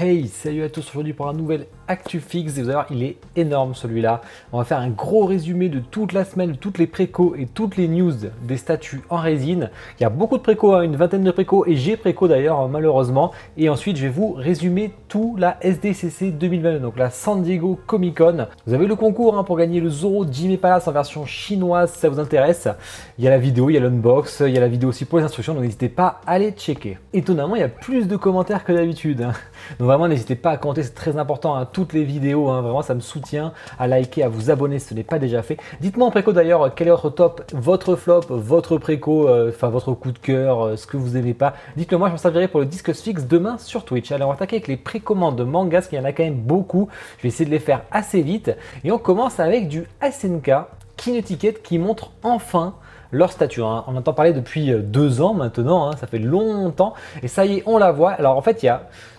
Hey, salut à tous, aujourd'hui pour un nouvel ActuFix, et vous allez voir, il est énorme celui-là. On va faire un gros résumé de toute la semaine, de toutes les précos et toutes les news des statues en résine. Il y a beaucoup de précos, une vingtaine de précos, et j'ai préco d'ailleurs malheureusement. Et ensuite, je vais vous résumer tout la SDCC 2022, donc la San Diego Comic Con. Vous avez le concours pour gagner le Zoro Jimmy Palace en version chinoise, si ça vous intéresse. Il y a la vidéo, il y a l'unbox, il y a la vidéo aussi pour les instructions, donc n'hésitez pas à les checker. Étonnamment, il y a plus de commentaires que d'habitude. Donc vraiment, n'hésitez pas à commenter, c'est très important, toutes les vidéos, vraiment ça me soutient, à liker, à vous abonner si ce n'est pas déjà fait. Dites-moi en préco d'ailleurs, quel est votre top, votre flop, votre préco, enfin votre coup de cœur, ce que vous n'aimez pas. Dites-le moi, je m'en servirai pour le Discuss Fix demain sur Twitch. Allez, on va attaquer avec les précommandes de mangas, parce qu'il y en a quand même beaucoup. Je vais essayer de les faire assez vite. Et on commence avec du SNK, Kinetiquette, qui montre enfin leur statue. On entend parler depuis 2 ans maintenant, ça fait longtemps, et ça y est, on la voit. Alors en fait,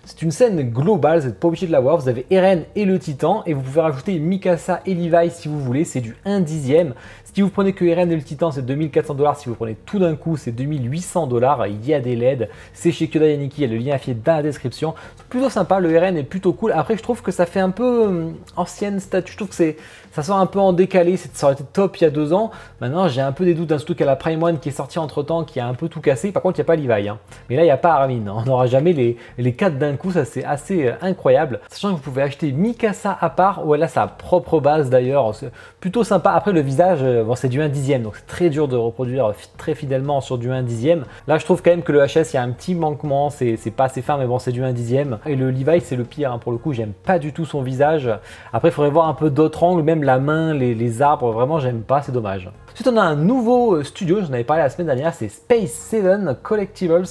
c'est une scène globale, vous n'êtes pas obligé de la voir. Vous avez Eren et le Titan, et vous pouvez rajouter Mikasa et Levi si vous voulez, c'est du 1/10. Si vous prenez que Eren et le Titan, c'est 2400 $. Si vous prenez tout d'un coup, c'est 2800 $. Il y a des LED, c'est chez Kyodai Yaniki, il y a le lien affiché dans la description. C'est plutôt sympa, le Eren est plutôt cool. Après, je trouve que ça fait un peu ancienne statue, je trouve que ça sort un peu en décalé, ça aurait été top il y a 2 ans. Maintenant, j'ai un peu des doutes, surtout qu'il y a la Prime One qui est sortie entre temps, qui a un peu tout cassé. Par contre, il n'y a pas Levi. Mais là, il n'y a pas Armin. On n'aura jamais les 4 d'un coup, ça c'est assez incroyable. Sachant que vous pouvez acheter Mikasa à part, où elle a sa propre base d'ailleurs. C'est plutôt sympa. Après, le visage, bon, c'est du 1/10, donc c'est très dur de reproduire très fidèlement sur du 1/10. Là, je trouve quand même que le HS, il y a un petit manquement, c'est pas assez fin, mais bon, c'est du 1/10. Et le Levi, c'est le pire, pour le coup, j'aime pas du tout son visage. Après, il faudrait voir un peu d'autres angles, même la main, les arbres, vraiment, j'aime pas, c'est dommage. Ensuite, on a un nouveau studio, j'en avais parlé la semaine dernière, c'est Space 7 Collectibles,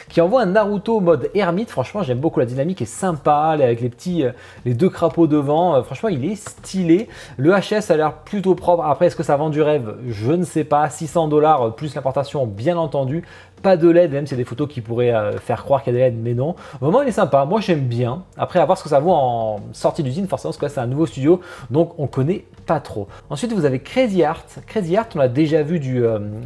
qui envoie un Naruto mode ermite. Franchement, j'aime beaucoup, la dynamique est sympa, avec les 2 crapauds devant. Franchement, il est stylé. Le HS a l'air plutôt propre. Après, est-ce que ça vend du rêve? Je ne sais pas. 600 $ plus l'importation, bien entendu. Pas de LED, même s'il y a des photos qui pourraient faire croire qu'il y a des LED, mais non. Vraiment, il est sympa. Moi, j'aime bien. Après, à voir ce que ça vaut en sortie d'usine, forcément, parce que là, c'est un nouveau studio, donc on connaît pas trop. Ensuite, vous avez Crazy Art. Crazy Art, on a déjà vu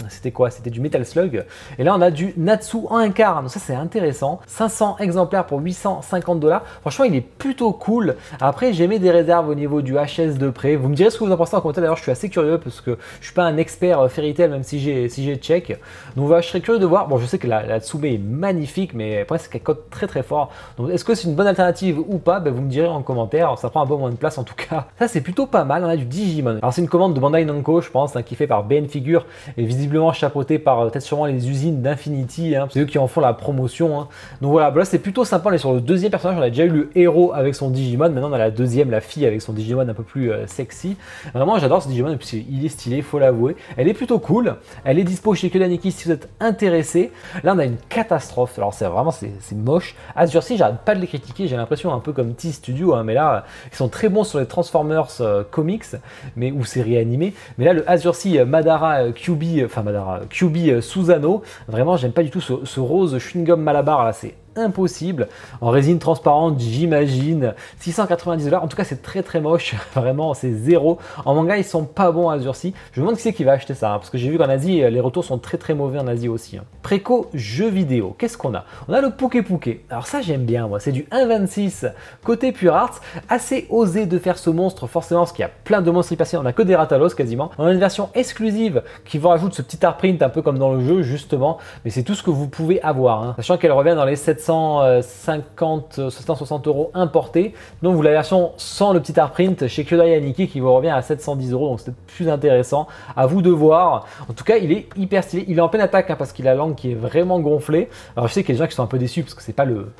c'était quoi? C'était du Metal Slug. Et là, on a du Natsu en un quart. Donc ça, c'est intéressant. 500 exemplaires pour 850 $. Franchement, il est plutôt cool. Après, j'ai mis des réserves au niveau du HS de près. Vous me direz ce que vous en pensez en commentaire. D'ailleurs, je suis assez curieux parce que je suis pas un expert Fairy Tail, même si j'ai check. Donc voilà, je serais curieux de voir. Bon, je sais que la Tsume est magnifique, mais après, c'est qu'elle cote très très fort. Donc, est-ce que c'est une bonne alternative ou pas? Vous me direz en commentaire. Ça prend un peu moins de place en tout cas. Ça, c'est plutôt pas mal. On a du Digimon. Alors, c'est une commande de Bandai Namco, je pense, qui est fait par BN Figure et visiblement chapeauté par peut-être sûrement les usines d'Infinity. C'est eux qui en font la promotion. Donc voilà, là, c'est plutôt sympa. On est sur le 2e personnage. On a déjà eu le héros avec son Digimon. Maintenant, on a la 2e, la fille avec son Digimon un peu plus sexy. Vraiment, j'adore ce Digimon. Et puis, il est stylé, faut l'avouer. Elle est plutôt cool. Elle est dispo chez Kyodai Yaniki si vous êtes intéressé. Là, on a une catastrophe. Alors, c'est moche. Azure Sea, j'arrête pas de les critiquer. J'ai l'impression un peu comme T-Studio, mais là, ils sont très bons sur les Transformers comics, ou séries animées. Mais là, le Azure Sea Madara Kyuubi, Susanoo, vraiment, j'aime pas du tout ce rose chewing-gum Malabar. Là, c'est impossible. En résine transparente, j'imagine. 690 $. En tout cas, c'est très très moche. Vraiment, c'est zéro. En manga, ils sont pas bons à Azure Sea. Je me demande qui c'est qui va acheter ça, parce que j'ai vu qu'en Asie, les retours sont très très mauvais en Asie aussi. Préco jeux vidéo. Qu'est-ce qu'on a? On a le Poké Poké. Alors ça, j'aime bien, moi. C'est du 1/26 côté Pure Arts. Assez osé de faire ce monstre, forcément, parce qu'il y a plein de monstres y passés. On a que des Ratalos quasiment. On a une version exclusive qui vous rajoute ce petit art print un peu comme dans le jeu, justement. Mais c'est tout ce que vous pouvez avoir. Sachant qu'elle revient dans les 760 € importés. Donc vous la version sans le petit art print chez Kyodai Yaniki qui vous revient à 710 €. Donc c'est plus intéressant. À vous de voir. En tout cas, il est hyper stylé. Il est en pleine attaque parce qu'il a la langue qui est vraiment gonflée. Alors je sais qu'il y a des gens qui sont un peu déçus parce que c'est pas le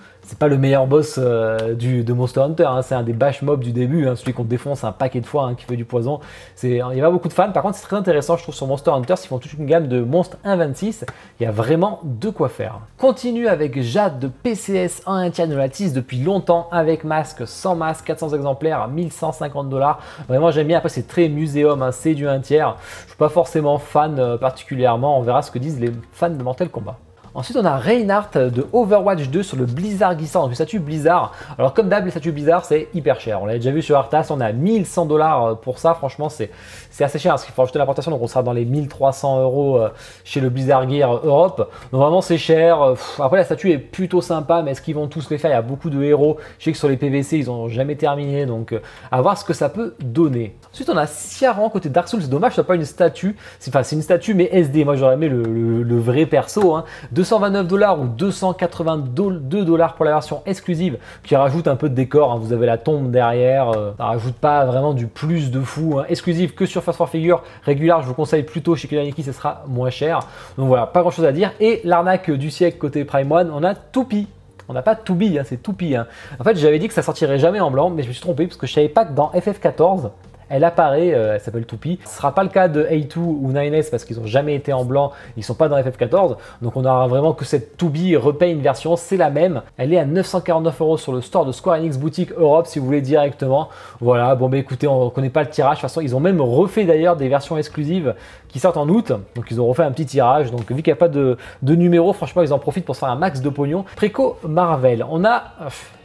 meilleur boss de Monster Hunter. C'est un des bash mobs du début. Celui qu'on défonce un paquet de fois, qui fait du poison. Il y a pas beaucoup de fans. Par contre, c'est très intéressant, je trouve, sur Monster Hunter. S'ils font toute une gamme de monstres 1/26, il y a vraiment de quoi faire. Continue avec Jade de PCS en 1/3 de la tease depuis longtemps avec masque, sans masque, 400 exemplaires, 1150 $. Vraiment, j'aime bien. Après, c'est très muséum, c'est du 1/3. Je suis pas forcément fan particulièrement. On verra ce que disent les fans de Mortal Kombat. Ensuite, on a Reinhardt de Overwatch 2 sur le Blizzard Guissant, donc une statue Blizzard. Alors, comme d'hab, les statues Blizzard, c'est hyper cher. On l'a déjà vu sur Arthas, on a 1100 $ pour ça. Franchement, c'est assez cher parce qu'il faut ajouter l'importation, donc on sera dans les 1300 € chez le Blizzard Gear Europe. Donc, vraiment, c'est cher. Après, la statue est plutôt sympa, mais est-ce qu'ils vont tous les faire? Il y a beaucoup de héros. Je sais que sur les PVC, ils n'ont jamais terminé, donc à voir ce que ça peut donner. Ensuite, on a Ciaran côté Dark Souls. C'est dommage, ce n'est pas une statue. C'est une statue, mais SD. Moi, j'aurais aimé le vrai perso. 229 $ ou 282 $ pour la version exclusive qui rajoute un peu de décor. Vous avez la tombe derrière. Ça rajoute pas vraiment du plus de fou. Exclusive que sur Fast 4 Figure. Régulière, je vous conseille plutôt chez Kelaniki, ce sera moins cher. Donc voilà, pas grand chose à dire. Et l'arnaque du siècle côté Prime One, on a Toupie. On n'a pas Toubi, c'est Toupie. En fait, j'avais dit que ça sortirait jamais en blanc, mais je me suis trompé parce que je savais pas que dans FF14, elle apparaît, elle s'appelle Toupie. Ce ne sera pas le cas de A2 ou 9S parce qu'ils n'ont jamais été en blanc, ils ne sont pas dans FF14. Donc on aura vraiment que cette Toupie repaye une version, c'est la même. Elle est à 949 € sur le store de Square Enix Boutique Europe si vous voulez directement. Voilà, bon bah écoutez, on ne connaît pas le tirage. De toute façon, ils ont même refait d'ailleurs des versions exclusives qui sortent en août. Donc ils ont refait un petit tirage. Donc vu qu'il n'y a pas de numéro, franchement, ils en profitent pour se faire un max de pognon. Préco Marvel, on a,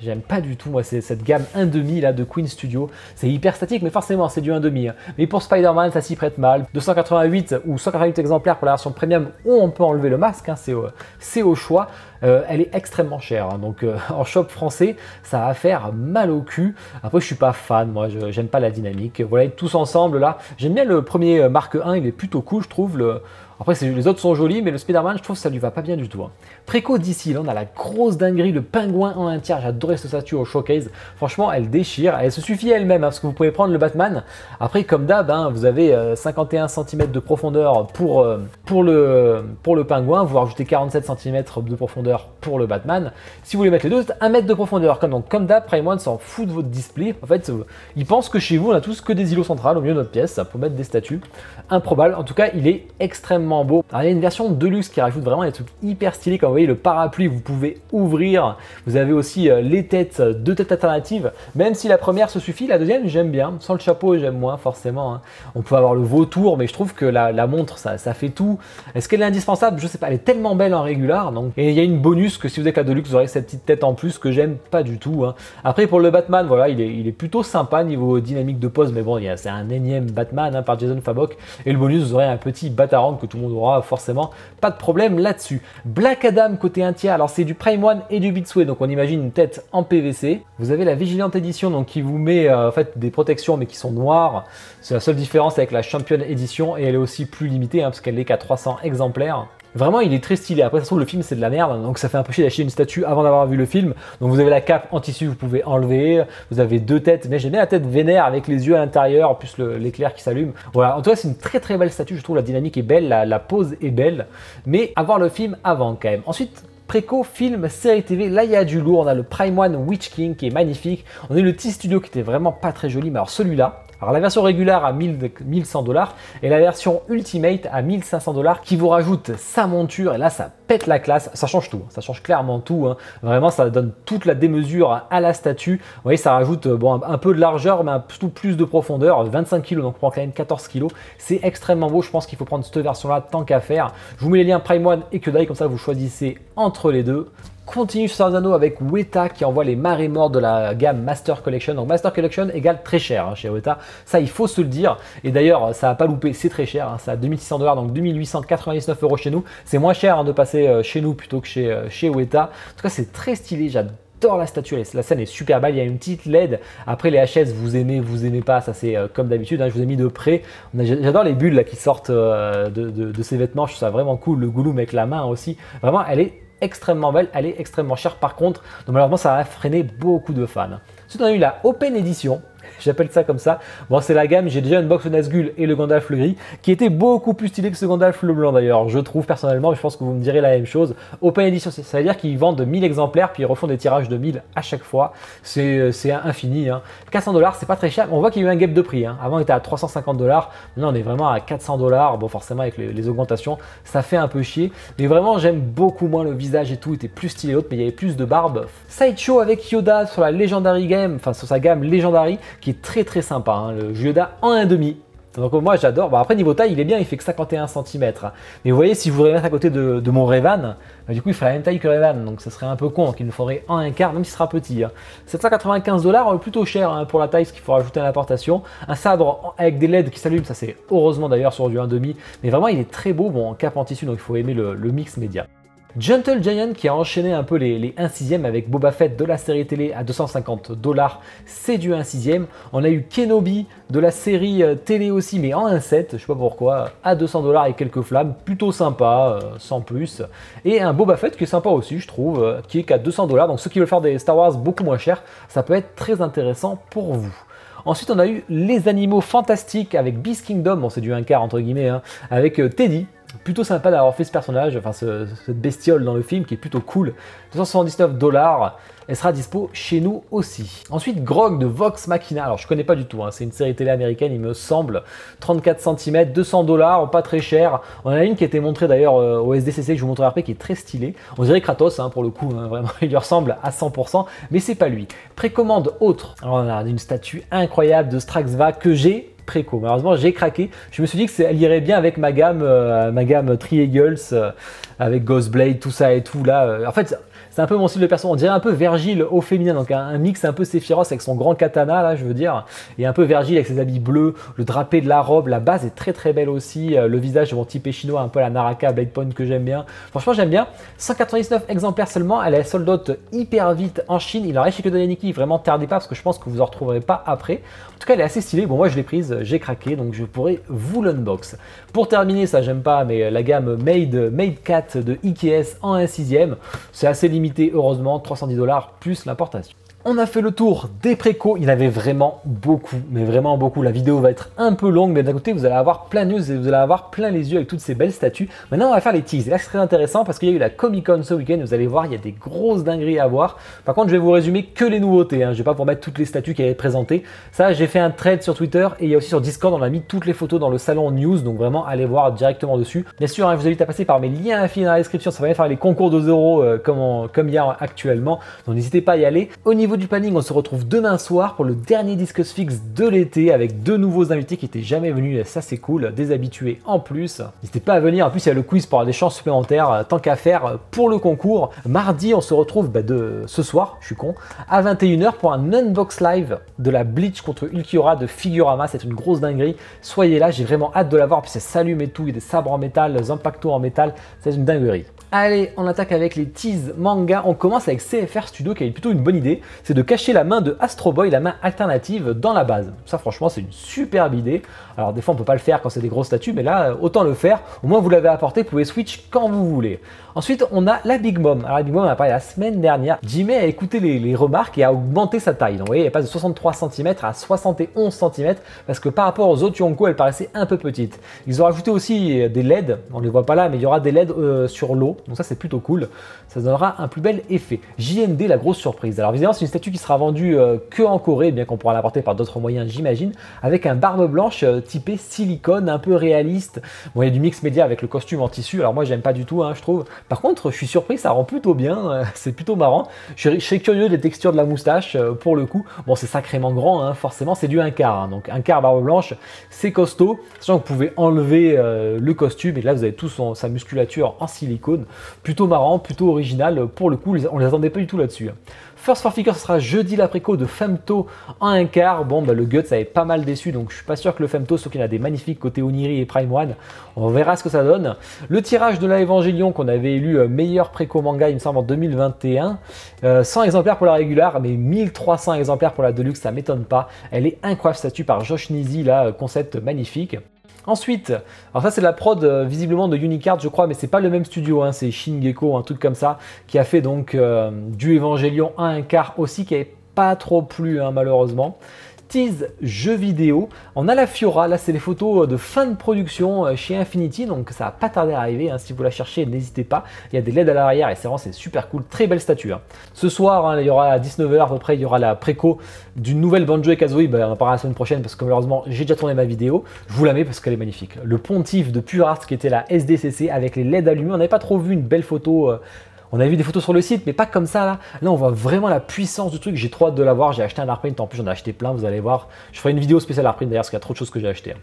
j'aime pas du tout moi, c'est cette gamme 1,5 là de Queen Studio. C'est hyper statique, mais forcément, c'est du 1,5. Mais pour Spider-Man, ça s'y prête mal. 288 ou 148 exemplaires pour la version premium où on peut enlever le masque, c'est au choix. Elle est extrêmement chère, donc en shop français, ça va faire mal au cul. Après, je suis pas fan, moi, j'aime pas la dynamique. Voilà, tous ensemble là. J'aime bien le premier Mark 1, il est plutôt cool, je trouve. Après, les autres sont jolis, mais le Spider-Man, je trouve que ça lui va pas bien du tout. Préco d'ici, là, on a la grosse dinguerie, le pingouin en un tiers. J'adorais cette statue au showcase. Franchement, elle déchire. Elle se suffit elle-même, parce que vous pouvez prendre le Batman. Après, comme d'hab, vous avez 51 cm de profondeur pour le pingouin. Vous rajoutez 47 cm de profondeur pour le Batman. Si vous voulez mettre les deux, c'est 1 mètre de profondeur. Comme d'hab, Prime One s'en fout de votre display. En fait, ils pensent que chez vous, on a tous que des îlots centrales au milieu de notre pièce pour mettre des statues. Improbable. En tout cas, il est extrêmement beau. Alors, il y a une version Deluxe qui rajoute vraiment des trucs hyper stylés. Comme vous voyez, le parapluie, vous pouvez ouvrir. Vous avez aussi les têtes, 2 têtes alternatives. Même si la première se suffit, la deuxième, j'aime bien. Sans le chapeau, j'aime moins, forcément. On peut avoir le vautour, mais je trouve que la montre, ça fait tout. Est-ce qu'elle est indispensable? Je sais pas. Elle est tellement belle en régular. Donc. Et il y a une bonus que si vous êtes la Deluxe, vous aurez cette petite tête en plus que j'aime pas du tout. Après, pour le Batman, voilà, il est plutôt sympa niveau dynamique de pose. Mais bon, c'est un énième Batman par Jason Fabok. Et le bonus, vous aurez un petit Batarang que tout le monde aura forcément. Pas de problème là-dessus. Black Adam côté 1 tiers. Alors, c'est du Prime One et du Bitsway. Donc, on imagine une tête en PVC. Vous avez la Vigilante Edition donc, qui vous met en fait des protections mais qui sont noires. C'est la seule différence avec la Champion Edition. Et elle est aussi plus limitée parce qu'elle n'est qu'à 300 exemplaires. Vraiment, il est très stylé. Après, ça se trouve, le film, c'est de la merde. Donc, ça fait un peu chier d'acheter une statue avant d'avoir vu le film. Donc, vous avez la cape en tissu, vous pouvez enlever. Vous avez 2 têtes. Mais j'aime bien la tête vénère avec les yeux à l'intérieur, plus l'éclair qui s'allume. Voilà. En tout cas, c'est une très très belle statue. Je trouve la dynamique est belle, la pose est belle. Mais à voir le film avant quand même. Ensuite, préco, film, série TV, là il y a du lourd. On a le Prime One Witch King qui est magnifique. On a eu le T-Studio qui était vraiment pas très joli. Mais alors, celui-là. Alors la version régulière à 1100 $ et la version Ultimate à 1500 $ qui vous rajoute sa monture et là ça pète la classe, ça change tout, ça change clairement tout, Vraiment ça donne toute la démesure à la statue. Vous voyez ça rajoute un peu de largeur mais tout plus de profondeur, 25 kg donc on prend quand même 14 kg, c'est extrêmement beau, je pense qu'il faut prendre cette version là tant qu'à faire. Je vous mets les liens Prime One et Kyodai comme ça vous choisissez entre les deux. Continue sur Sardano avec Weta qui envoie les marées morts de la gamme Master Collection. Donc Master Collection égale très cher chez Weta, ça il faut se le dire. Et d'ailleurs ça n'a pas loupé, c'est très cher, c'est à 2600 $, donc 2899 € chez nous. C'est moins cher de passer chez nous plutôt que chez Weta. En tout cas c'est très stylé, j'adore la statue, la scène est super belle, il y a une petite LED. Après les HS, vous aimez pas, ça c'est comme d'habitude, je vous ai mis de près. J'adore les bulles là, qui sortent de ces vêtements, je trouve ça vraiment cool. Le Gouloum avec la main aussi, vraiment elle est extrêmement belle, elle est extrêmement chère par contre, donc malheureusement ça a freiné beaucoup de fans. Ensuite on a eu la Open Edition, j'appelle ça comme ça. Bon, c'est la gamme, j'ai déjà une box le Nazgûl et le Gandalf le gris, qui était beaucoup plus stylé que ce Gandalf le blanc d'ailleurs, je trouve personnellement, mais je pense que vous me direz la même chose. Open Edition, ça veut dire qu'ils vendent 1000 exemplaires, puis ils refont des tirages de 1000 à chaque fois, c'est infini. 400 $, c'est pas très cher, on voit qu'il y a eu un gap de prix, Avant on était à 350 $, maintenant on est vraiment à 400 $, bon forcément avec les augmentations, ça fait un peu chier, mais vraiment j'aime beaucoup moins le visage et tout, il était plus stylé l'autre, mais il y avait plus de barbe. Sideshow avec Yoda sur la Legendary Game, enfin sur sa gamme Legendary, qui est très très sympa, le Yoda en 1,5. Donc moi j'adore. Bon, après niveau taille il est bien, il fait que 51 cm. Mais vous voyez, si je voudrais mettre à côté de mon Ray-Ban, du coup il ferait la même taille que Ray-Ban. Donc ça serait un peu con, donc il nous faudrait en un quart, même s'il sera petit. 795 $, plutôt cher hein, pour la taille, ce qu'il faut rajouter à l'importation. Un sabre avec des LED qui s'allument, ça c'est heureusement d'ailleurs sur du 1,5. Mais vraiment il est très beau, bon en cap en tissu, donc il faut aimer le mix média. Gentle Giant qui a enchaîné un peu les 1/6 avec Boba Fett de la série télé à 250 $, c'est du 1/6. On a eu Kenobi de la série télé aussi, mais en 1/7, je sais pas pourquoi, à 200 $ et quelques flammes, plutôt sympa, sans plus. Et un Boba Fett qui est sympa aussi, je trouve, qui est qu'à 200 $. Donc ceux qui veulent faire des Star Wars beaucoup moins chers, ça peut être très intéressant pour vous. Ensuite, on a eu les animaux fantastiques avec Beast Kingdom, bon c'est du 1/4 entre guillemets, hein, avec Teddy. Plutôt sympa d'avoir fait ce personnage, enfin cette bestiole dans le film qui est plutôt cool. 279 $, elle sera dispo chez nous aussi. Ensuite, Grog de Vox Machina, alors je connais pas du tout, hein, c'est une série télé américaine il me semble. 34 cm, 200 $, pas très cher. On en a une qui a été montrée d'ailleurs au SDCC que je vous montrerai après qui est très stylée. On dirait Kratos hein, pour le coup, hein, vraiment il lui ressemble à 100%, mais c'est pas lui. Précommande autre, alors on a une statue incroyable de Straxva que j'ai préco. Malheureusement, j'ai craqué. Je me suis dit que elle irait bien avec ma gamme Tri-Eagles, avec Ghostblade, tout ça et tout. Là, en fait, c'est un peu mon style de perso. On dirait un peu Vergil au féminin, donc un mix un peu Sephiroth avec son grand katana, là, je veux dire, et un peu Vergil avec ses habits bleus, le drapé de la robe. La base est très très belle aussi. Le visage de mon type chinois, un peu la Naraka Blade Point que j'aime bien. Franchement, j'aime bien. 199 exemplaires seulement. Elle est sold out hyper vite en Chine. Il en reste chez Kodayaniki. Vraiment, tardez pas parce que je pense que vous en retrouverez pas après. En tout cas, elle est assez stylée. Bon, moi, je l'ai prise, j'ai craqué, donc je pourrais vous l'unbox. Pour terminer, ça j'aime pas, mais la gamme Made Cat de IKS en 1/6, c'est assez limité, heureusement, 310 $ plus l'importation. On a fait le tour des précos, il y en avait vraiment beaucoup, mais vraiment beaucoup. La vidéo va être un peu longue, mais d'un côté, vous allez avoir plein de news et vous allez avoir plein les yeux avec toutes ces belles statues. Maintenant, on va faire les teases. Et là, c'est très intéressant parce qu'il y a eu la Comic Con ce week-end. Vous allez voir, il y a des grosses dingueries à voir. Par contre, je vais vous résumer que les nouveautés. Hein. Je ne vais pas vous mettre toutes les statues qui avaient présentées. Ça, j'ai fait un thread sur Twitter et il y a aussi sur Discord, on a mis toutes les photos dans le salon news. Donc vraiment, allez voir directement dessus. Bien sûr, hein, je vous invite à passer par mes liens affiliés dans la description. Ça va bien faire les concours de 2 € comme il y a actuellement. Donc n'hésitez pas à y aller. Au niveau du planning, on se retrouve demain soir pour le dernier Discuss Fix de l'été avec 2 nouveaux invités qui n'étaient jamais venus, ça c'est cool, des habitués en plus. N'hésitez pas à venir, en plus il y a le quiz pour avoir des chances supplémentaires, tant qu'à faire pour le concours. Mardi on se retrouve ce soir, je suis con, à 21 h pour un unbox live de la Bleach contre Ulquiorra de Figurama, c'est une grosse dinguerie. Soyez là, j'ai vraiment hâte de la voir, puis ça s'allume et tout, il y a des sabres en métal, des impactos en métal, c'est une dinguerie. Allez, on attaque avec les teas manga. On commence avec CFR Studio qui a plutôt une bonne idée, c'est de cacher la main de Astro Boy, la main alternative dans la base. Ça franchement c'est une superbe idée. Alors des fois on peut pas le faire quand c'est des grosses statues, mais là autant le faire. Au moins vous l'avez apporté, vous pouvez switch quand vous voulez. Ensuite on a la Big Mom. Alors la Big Mom on en a parlé la semaine dernière. Jimmy a écouté les remarques et a augmenté sa taille. Donc vous voyez elle passe de 63 cm à 71 cm parce que par rapport aux autres Yonko elle paraissait un peu petite. Ils ont rajouté aussi des LED, on ne les voit pas là mais il y aura des LED sur l'eau. Donc ça c'est plutôt cool, ça donnera un plus bel effet. JND, la grosse surprise. Alors évidemment c'est une statue qui sera vendue que en Corée, bien qu'on pourra l'apporter par d'autres moyens j'imagine, avec un barbe blanche typé silicone, un peu réaliste. Bon il y a du mix média avec le costume en tissu, alors moi j'aime pas du tout hein, je trouve. Par contre je suis surpris, ça rend plutôt bien, c'est plutôt marrant. Je serais curieux des textures de la moustache pour le coup. Bon c'est sacrément grand, hein, forcément c'est du 1/4, hein, donc 1/4 barbe blanche, c'est costaud. Sachant que vous pouvez enlever le costume et là vous avez tout sa musculature en silicone. Plutôt marrant, plutôt original, pour le coup on les attendait pas du tout là-dessus. First for Figure, ce sera jeudi l'après-co de Femto en 1/4. Bon, bah, le Guts avait pas mal déçu, donc je suis pas sûr que le Femto, sauf qu'il y en a des magnifiques côté Oniri et Prime One. On verra ce que ça donne. Le tirage de la Evangelion qu'on avait élu meilleur préco manga, il me semble, en 2021. 100 exemplaires pour la régulière, mais 1300 exemplaires pour la Deluxe, ça m'étonne pas. Elle est incroyable statue par Josh Nizi, là, concept magnifique. Ensuite, alors ça c'est la prod visiblement de Unicard je crois, mais c'est pas le même studio, hein, c'est Shingeko, un truc comme ça, qui a fait donc du Evangelion à 1/4 aussi, qui n'avait pas trop plu hein, malheureusement. Tease jeux vidéo, on a la Fiora, là c'est les photos de fin de production chez Infinity, donc ça va pas tarder à arriver, hein, si vous la cherchez n'hésitez pas, il y a des LED à l'arrière et c'est vraiment super cool, très belle statue. Hein. Ce soir, hein, il y aura à 19 h à peu près, il y aura la préco d'une nouvelle Banjo et Kazooie, on en parlera la semaine prochaine parce que malheureusement j'ai déjà tourné ma vidéo, je vous la mets parce qu'elle est magnifique. Le pontife de Pure Art qui était la SDCC avec les LED allumés, on n'avait pas trop vu une belle photo. On avait vu des photos sur le site, mais pas comme ça là. Là, on voit vraiment la puissance du truc. J'ai trop hâte de l'avoir. J'ai acheté un Artprint. En plus, j'en ai acheté plein. Vous allez voir. Je ferai une vidéo spéciale Artprint d'ailleurs, parce qu'il y a trop de choses que j'ai achetées.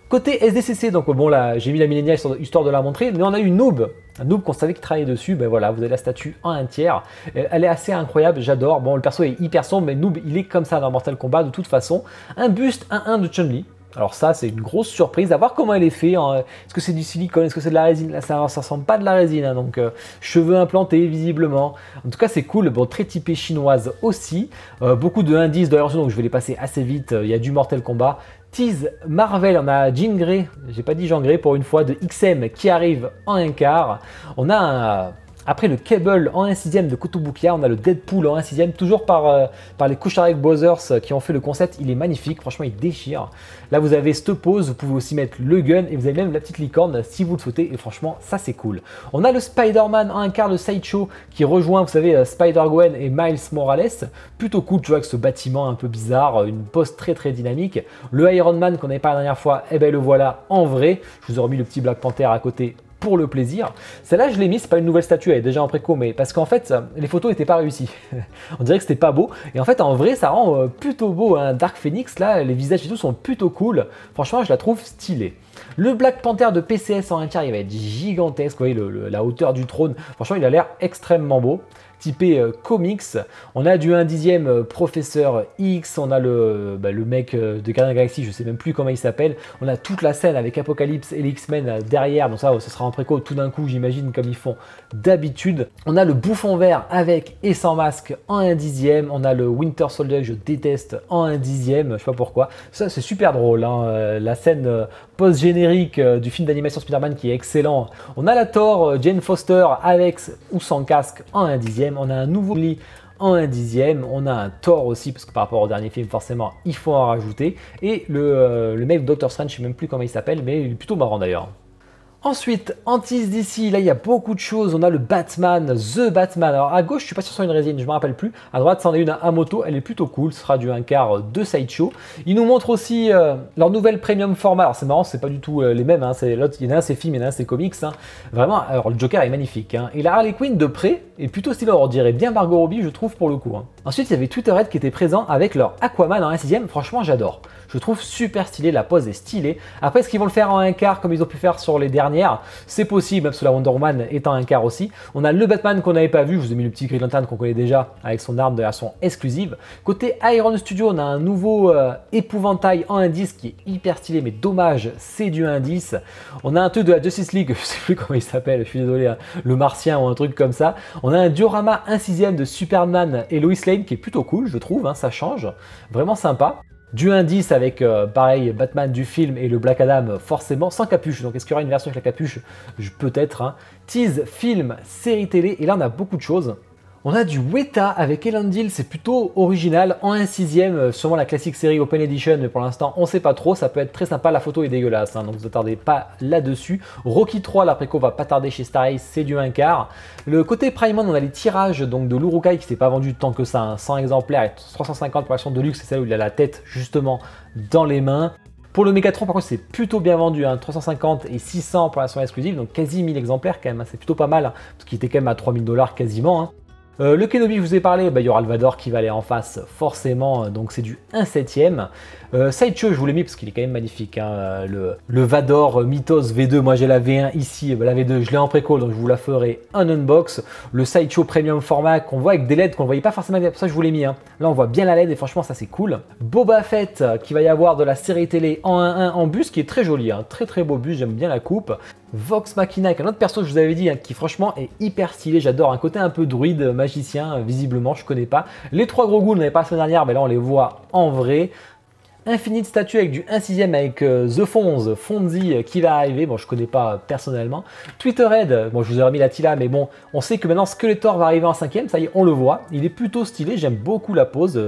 Côté SDCC, donc bon là j'ai mis la milléniale histoire de la montrer, mais on a eu Noob, un Noob qu'on savait qu'il travaillait dessus, ben voilà, vous avez la statue en 1/3, elle est assez incroyable, j'adore, bon le perso est hyper sombre, mais Noob il est comme ça dans Mortal Kombat de toute façon, un buste 1-1 de Chun-Li. Alors ça, c'est une grosse surprise, à voir comment elle est faite. Hein. Est-ce que c'est du silicone? Est-ce que c'est de la résine? Là, ça ressemble pas de la résine, hein, donc cheveux implantés visiblement. En tout cas, c'est cool. Bon, très typé chinoise aussi. Beaucoup de indices de donc je vais les passer assez vite. Il y a du Mortal Kombat. Tease Marvel, on a Jean Grey, j'ai pas dit Jean Grey pour une fois, de XM qui arrive en 1/4. On a après le Cable en 1/6 de Kotobukiya, on a le Deadpool en 1/6, toujours par les Kucharek Brothers qui ont fait le concept. Il est magnifique, franchement il déchire. Là vous avez cette pose, vous pouvez aussi mettre le gun et vous avez même la petite licorne si vous le souhaitez. Et franchement ça c'est cool. On a le Spider-Man en 1/4 de Sideshow qui rejoint, vous savez, Spider-Gwen et Miles Morales. Plutôt cool, tu vois, avec ce bâtiment un peu bizarre, une pose très dynamique. Le Iron Man qu'on avait pas la dernière fois, et ben le voilà en vrai. Je vous ai remis le petit Black Panther à côté pour le plaisir. Celle-là, je l'ai mis, c'est pas une nouvelle statue, elle est déjà en préco, mais parce qu'en fait, les photos n'étaient pas réussies. On dirait que c'était pas beau. Et en fait, en vrai, ça rend plutôt beau. Hein. Dark Phoenix, là, les visages et tout sont plutôt cool. Franchement, je la trouve stylée. Le Black Panther de PCS en 1/4, il va être gigantesque. Vous voyez, la hauteur du trône. Franchement, il a l'air extrêmement beau. Typé comics, on a du 1/10 Professeur X, on a le mec de Guardians of the Galaxy, je sais même plus comment il s'appelle, on a toute la scène avec Apocalypse et les X-Men derrière, donc ça sera en préco tout d'un coup j'imagine comme ils font d'habitude. On a le Bouffon Vert avec et sans masque en 1/10, on a le Winter Soldier que je déteste en 1/10, je sais pas pourquoi, ça c'est super drôle, hein. La scène post-générique du film d'animation Spider-Man qui est excellent. On a la Thor, Jane Foster avec ou sans casque en 1/10. On a un nouveau lit en 1/10, on a un Thor aussi, parce que par rapport au dernier film, forcément, il faut en rajouter. Et le mec Doctor Strange, je ne sais même plus comment il s'appelle, mais il est plutôt marrant d'ailleurs. Ensuite, en tease d'ici, là il y a beaucoup de choses. On a le Batman, The Batman. Alors à gauche, je suis pas sûr sur une résine, je me rappelle plus. À droite, c'en est une à moto, elle est plutôt cool. Ce sera du 1/4 de Sideshow. Ils nous montrent aussi leur nouvelle premium format. Alors c'est marrant, c'est pas du tout les mêmes. Hein. L'autre, il y en a un c'est film, il y en a un c'est comics. Hein. Vraiment, alors le Joker est magnifique. Hein. Et la Harley Quinn de près est plutôt stylée. On dirait bien Margot Robbie, je trouve pour le coup. Hein. Ensuite, il y avait Twitterhead qui était présent avec leur Aquaman en 1/6. Franchement, j'adore. Je trouve super stylé, la pose est stylée. Après, est-ce qu'ils vont le faire en 1/4 comme ils ont pu faire sur les dernières? C'est possible, parce que la Wonder Woman est en 1/4 aussi. On a le Batman qu'on n'avait pas vu, je vous ai mis le petit Green Lantern qu'on connaît déjà avec son arme de version exclusive. Côté Iron Studio, on a un nouveau épouvantail en 1/10 qui est hyper stylé, mais dommage, c'est du 1/10. On a un truc de la Justice League, je sais plus comment il s'appelle, je suis désolé, hein, le Martien ou un truc comme ça. On a un diorama 1/6 de Superman et Lois Lane qui est plutôt cool, je trouve, hein, ça change, vraiment sympa. Du 1/10 avec pareil Batman du film et le Black Adam forcément sans capuche. Donc est-ce qu'il y aura une version avec la capuche? Peut-être. Hein. Tease, film, série télé. Et là on a beaucoup de choses. On a du Weta avec Elendil, c'est plutôt original, en 1/6, sûrement la classique série Open Edition, mais pour l'instant on sait pas trop, ça peut être très sympa, la photo est dégueulasse, hein, donc vous attardez pas là-dessus. Rocky 3, la préco va pas tarder chez Star Ace, c'est du 1/4. Le côté Prime, on a les tirages donc, de l'Urukai qui s'est pas vendu tant que ça, hein, 100 exemplaires et 350 pour la version de luxe, c'est celle où il a la tête justement dans les mains. Pour le Megatron, par contre, c'est plutôt bien vendu, hein, 350 et 600 pour la version exclusive, donc quasi 1000 exemplaires quand même, hein, c'est plutôt pas mal, hein, parce qu'il était quand même à 3000 $ quasiment. Hein. Le Kenobi, je vous ai parlé, il y aura le Vador qui va aller en face forcément, donc c'est du 1/7. Sideshow, je vous l'ai mis parce qu'il est quand même magnifique. Hein, le Vador Mythos V2, moi j'ai la V1 ici, la V2 je l'ai en préco, donc je vous la ferai en unbox. Le Sideshow Premium Format qu'on voit avec des LED qu'on ne voyait pas forcément, pour ça je vous l'ai mis. Hein. Là on voit bien la LED et franchement ça c'est cool. Boba Fett qui va y avoir de la série télé en 1/1 en bus qui est très joli, hein, très beau bus, j'aime bien la coupe. Vox Machina avec un autre perso que je vous avais dit hein, qui franchement est hyper stylé, j'adore, un côté un peu druide, magicien, visiblement je connais pas. Les trois gros ghouls, on n'avait pas la semaine dernière, mais là on les voit en vrai. Infinite statue avec du 1/6 avec The Fonzie qui va arriver, bon je connais pas personnellement. Twitterhead, bon je vous ai remis la Tila, mais bon on sait que maintenant Skeletor va arriver en 5e, ça y est on le voit, il est plutôt stylé, j'aime beaucoup la pose,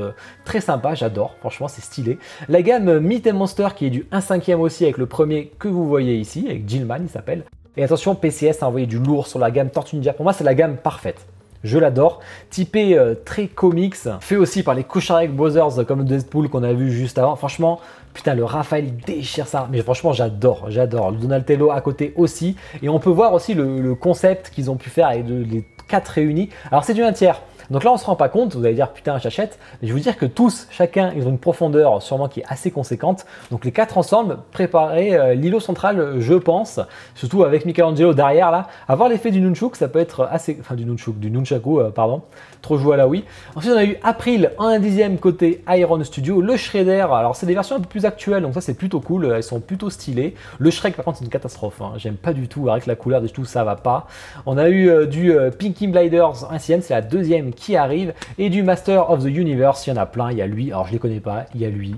très sympa, j'adore, franchement c'est stylé. La gamme Myth & Monster qui est du 1/5 aussi avec le premier que vous voyez ici, avec Gilman il s'appelle. Et attention PCS a envoyé du lourd sur la gamme Tortue Ninja, pour moi c'est la gamme parfaite. Je l'adore, typé très comics, fait aussi par les Kucharek Brothers comme Deadpool qu'on a vu juste avant. Franchement, putain, le Raphaël il déchire ça, mais franchement j'adore. Le Donatello à côté aussi, et on peut voir aussi le concept qu'ils ont pu faire avec les 4 réunis. Alors c'est du 1/3. Donc là, on se rend pas compte, vous allez dire putain, j'achète, mais je vais vous dire que tous, chacun, ils ont une profondeur sûrement qui est assez conséquente. Donc les 4 ensemble, préparer l'îlot central, je pense, surtout avec Michelangelo derrière là. Avoir l'effet du nunchuk, ça peut être assez, enfin du nunchaku, pardon, trop joué à la Wii. Ensuite, on a eu April en 1/10 côté Iron Studio, le Shredder. Alors c'est des versions un peu plus actuelles, donc ça c'est plutôt cool, elles sont plutôt stylées. Le Shrek par contre c'est une catastrophe, hein. J'aime pas du tout, avec la couleur du tout ça va pas. On a eu du Pinky Blinders 1/6, c'est la deuxième qui arrive, et du Master of the Universe, il y en a plein, il y a lui, alors je les connais pas, il y a lui,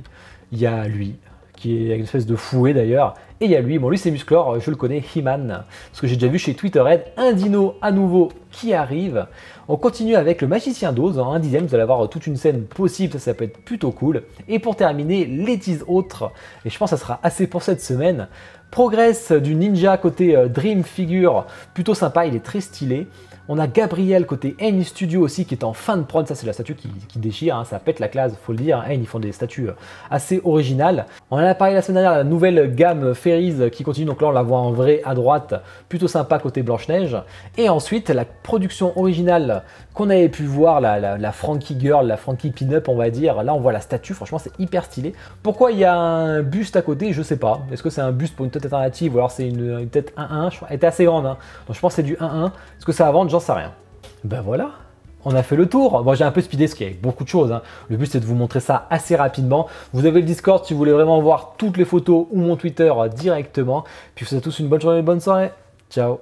qui est une espèce de fouet d'ailleurs, et il y a lui, bon lui c'est Musclor, je le connais, He-Man, parce que j'ai déjà vu chez Twitterhead un dino à nouveau qui arrive. On continue avec le Magicien d'Oz en 1/10, vous allez avoir toute une scène possible, ça peut être plutôt cool. Et pour terminer, les 10 autres, et je pense que ça sera assez pour cette semaine. Progress du Ninja côté Dream Figure, plutôt sympa, il est très stylé. On a Gabriel côté N Studio aussi qui est en fin de prod, ça c'est la statue qui déchire, hein, ça pète la classe, faut le dire, N ils font des statues assez originales. On en a parlé la semaine dernière, la nouvelle gamme Fairies qui continue, donc là on la voit en vrai à droite, plutôt sympa côté Blanche-Neige. Et ensuite la production originale qu'on avait pu voir, la Frankie Girl, la Frankie Pin-Up on va dire, là on voit la statue, franchement c'est hyper stylé. Pourquoi il y a un buste à côté, je sais pas, est-ce que c'est un buste pour une tête alternative ou alors c'est une tête 1-1, elle était assez grande, hein. Donc je pense que c'est du 1-1, est-ce que ça va vendre, j'en sais rien. Ben voilà, on a fait le tour. Bon, j'ai un peu speedé parce qu'il y a beaucoup de choses, hein. Le but c'est de vous montrer ça assez rapidement. Vous avez le Discord si vous voulez vraiment voir toutes les photos ou mon Twitter directement. Puis je vous souhaite à tous une bonne journée, une bonne soirée. Ciao.